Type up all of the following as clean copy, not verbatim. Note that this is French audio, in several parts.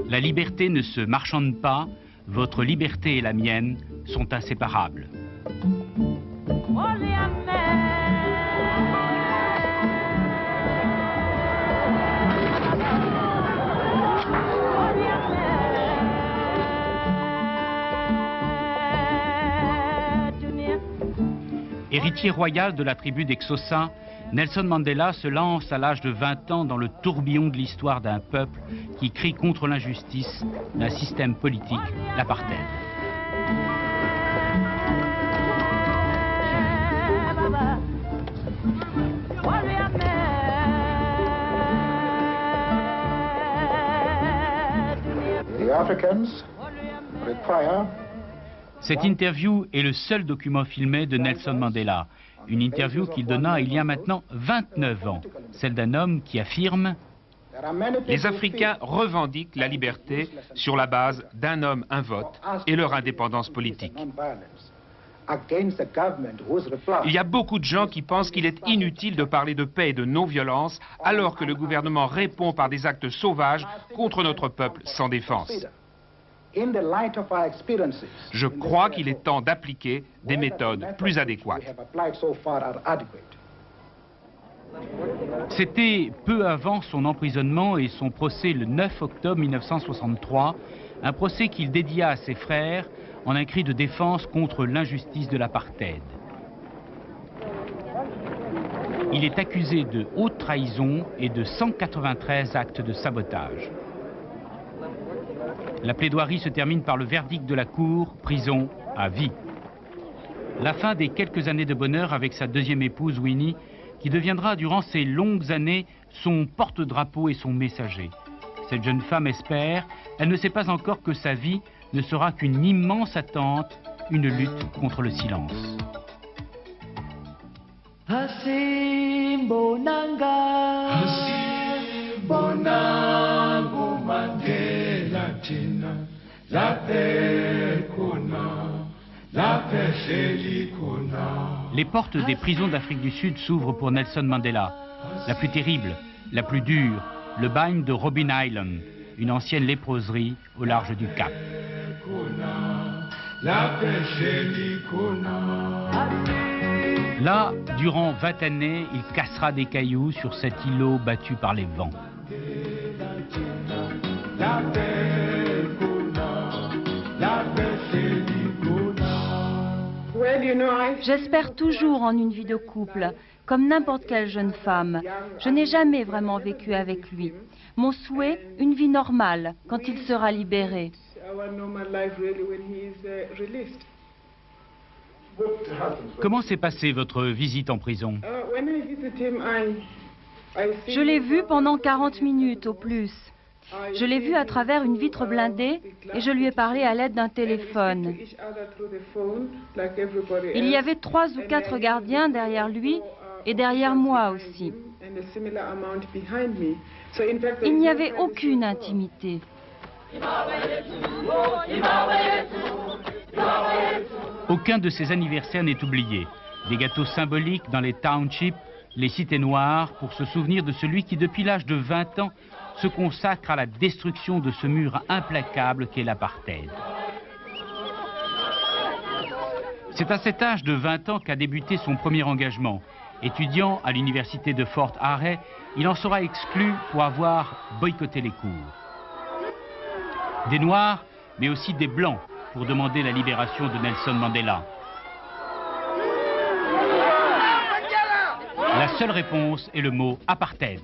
La liberté ne se marchande pas, votre liberté et la mienne sont inséparables. Héritier royal de la tribu des Xhosa, Nelson Mandela se lance à l'âge de 20 ans dans le tourbillon de l'histoire d'un peuple qui crie contre l'injustice d'un système politique, l'apartheid. The Africans require... Cette interview est le seul document filmé de Nelson Mandela. Une interview qu'il donna il y a maintenant 29 ans. Celle d'un homme qui affirme: les Africains revendiquent la liberté sur la base d'un homme, un vote et leur indépendance politique. Il y a beaucoup de gens qui pensent qu'il est inutile de parler de paix et de non-violence alors que le gouvernement répond par des actes sauvages contre notre peuple sans défense. Je crois qu'il est temps d'appliquer des méthodes plus adéquates. C'était peu avant son emprisonnement et son procès le 9 octobre 1963, un procès qu'il dédia à ses frères en un cri de défense contre l'injustice de l'apartheid. Il est accusé de haute trahison et de 193 actes de sabotage. La plaidoirie se termine par le verdict de la Cour, prison à vie. La fin des quelques années de bonheur avec sa deuxième épouse Winnie, qui deviendra durant ces longues années son porte-drapeau et son messager. Cette jeune femme espère, elle ne sait pas encore que sa vie ne sera qu'une immense attente, une lutte contre le silence. Les portes des prisons d'Afrique du Sud s'ouvrent pour Nelson Mandela. La plus terrible, la plus dure, le bagne de Robben Island, une ancienne léproserie au large du Cap. Là, durant 20 années, il cassera des cailloux sur cet îlot battu par les vents. J'espère toujours en une vie de couple, comme n'importe quelle jeune femme. Je n'ai jamais vraiment vécu avec lui. Mon souhait, une vie normale, quand il sera libéré. Comment s'est passée votre visite en prison? Je l'ai vu pendant 40 minutes au plus. Je l'ai vu à travers une vitre blindée et je lui ai parlé à l'aide d'un téléphone. Il y avait 3 ou 4 gardiens derrière lui et derrière moi aussi. Il n'y avait aucune intimité. Aucun de ces anniversaires n'est oublié. Des gâteaux symboliques dans les townships, les cités noires, pour se souvenir de celui qui, depuis l'âge de 20 ans, se consacre à la destruction de ce mur implacable qu'est l'apartheid. C'est à cet âge de 20 ans qu'a débuté son premier engagement. Étudiant à l'université de Fort Hare, il en sera exclu pour avoir boycotté les cours. Des Noirs, mais aussi des Blancs, pour demander la libération de Nelson Mandela. La seule réponse est le mot apartheid.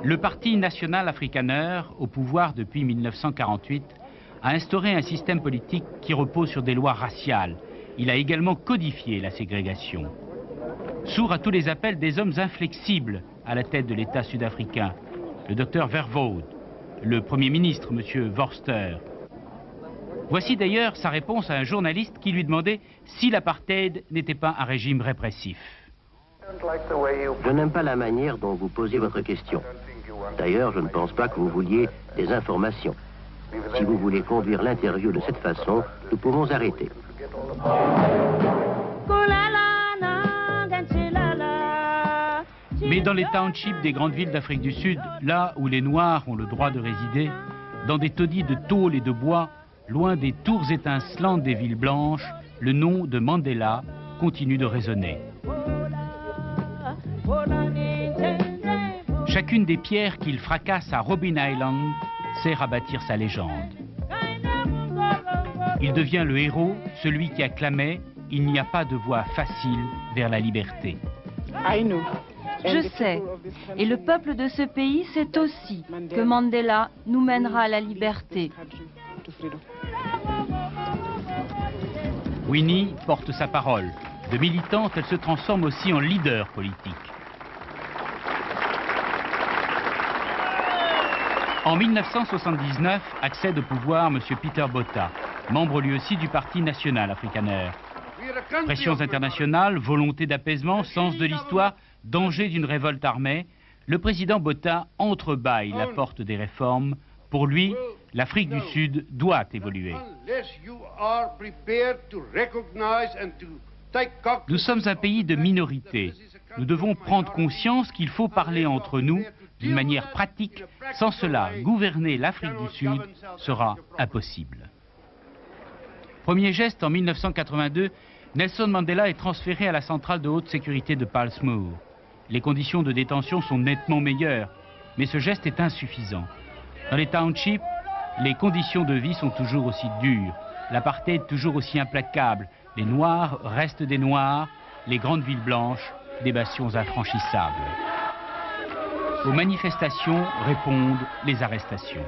Le Parti national afrikaner, au pouvoir depuis 1948, a instauré un système politique qui repose sur des lois raciales. Il a également codifié la ségrégation. Sourd à tous les appels des hommes inflexibles à la tête de l'État sud-africain, le docteur Verwoerd, le Premier ministre, M. Vorster. Voici d'ailleurs sa réponse à un journaliste qui lui demandait si l'apartheid n'était pas un régime répressif. Je n'aime pas la manière dont vous posez votre question. D'ailleurs, je ne pense pas que vous vouliez des informations. Si vous voulez conduire l'interview de cette façon, nous pouvons arrêter. Mais dans les townships des grandes villes d'Afrique du Sud, là où les Noirs ont le droit de résider, dans des taudis de tôle et de bois, loin des tours étincelantes des villes blanches, le nom de Mandela continue de résonner. Chacune des pierres qu'il fracasse à Robben Island sert à bâtir sa légende. Il devient le héros, celui qui acclamait « Il n'y a pas de voie facile vers la liberté ». Je sais, et le peuple de ce pays sait aussi que Mandela nous mènera à la liberté. Winnie porte sa parole. De militante, elle se transforme aussi en leader politique. En 1979, accède au pouvoir M. Peter Botha, membre lui aussi du Parti national afrikaner. Pressions internationales, volonté d'apaisement, sens de l'histoire, danger d'une révolte armée, le président Botha entrebâille la porte des réformes. Pour lui, l'Afrique du Sud doit évoluer. Nous sommes un pays de minorité. Nous devons prendre conscience qu'il faut parler entre nous d'une manière pratique. Sans cela, gouverner l'Afrique du Sud sera impossible. Premier geste, en 1982, Nelson Mandela est transféré à la centrale de haute sécurité de Pollsmoor. Les conditions de détention sont nettement meilleures, mais ce geste est insuffisant. Dans les townships, les conditions de vie sont toujours aussi dures, l'apartheid toujours aussi implacable, les Noirs restent des Noirs, les grandes villes blanches, des bastions infranchissables. Aux manifestations répondent les arrestations.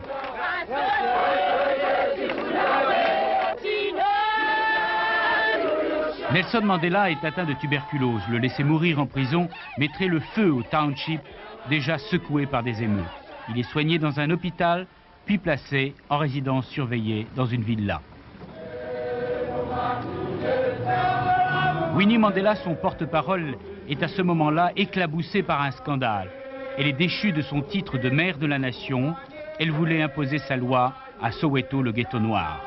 Nelson Mandela est atteint de tuberculose. Le laisser mourir en prison mettrait le feu au township déjà secoué par des émeutes. Il est soigné dans un hôpital, puis placé en résidence surveillée dans une villa. Winnie Mandela, son porte-parole, est à ce moment-là éclaboussée par un scandale. Elle est déchue de son titre de mère de la nation. Elle voulait imposer sa loi à Soweto, le ghetto noir.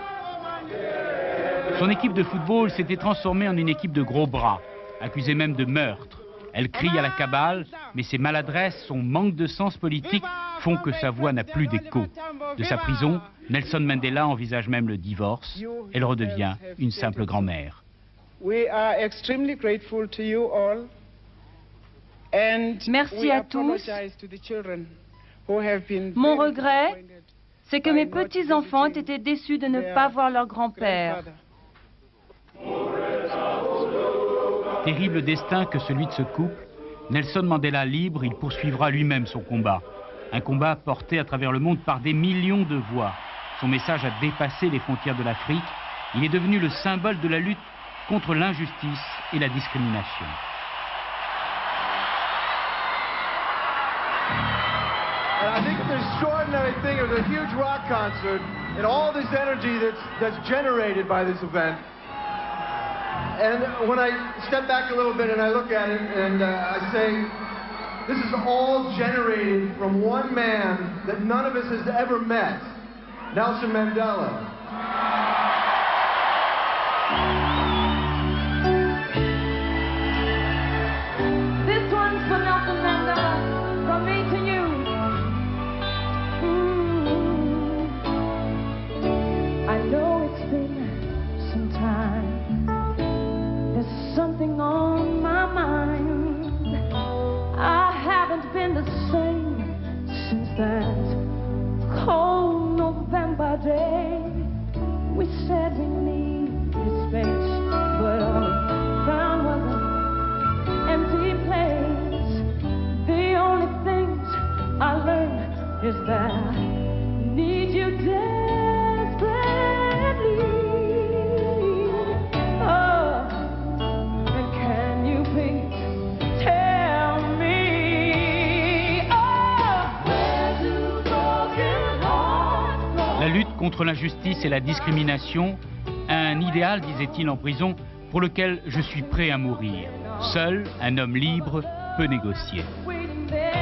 Son équipe de football s'était transformée en une équipe de gros bras, accusée même de meurtre. Elle crie à la cabale, mais ses maladresses, son manque de sens politique font que sa voix n'a plus d'écho. De sa prison, Nelson Mandela envisage même le divorce. Elle redevient une simple grand-mère. Merci à tous. Mon regret, c'est que mes petits-enfants aient été déçus de ne pas voir leur grand-père. Terrible destin que celui de ce couple. Nelson Mandela libre, il poursuivra lui-même son combat. Un combat porté à travers le monde par des millions de voix. Son message a dépassé les frontières de l'Afrique. Il est devenu le symbole de la lutte contre l'injustice et la discrimination. I think it's an extraordinary thing. It was a huge rock concert, and all this energy that's generated by this event. And when I step back a little bit and I look at it and I say, this is all generated from one man that none of us has ever met, Nelson Mandela. This one's for Nelson Mandela, from me to you. I know it's been some time. There's something on my mind. I haven't been the same since that cold November day. We said we need this space, but all we found was an empty place. The only things I learned is that I need you desperately. Oh, and can you please tell me, oh, where do broken hearts go? La lutte contre l'injustice et la discrimination, un idéal, disait-il en prison, pour lequel je suis prêt à mourir. Seul un homme libre peut négocier. Waiting there.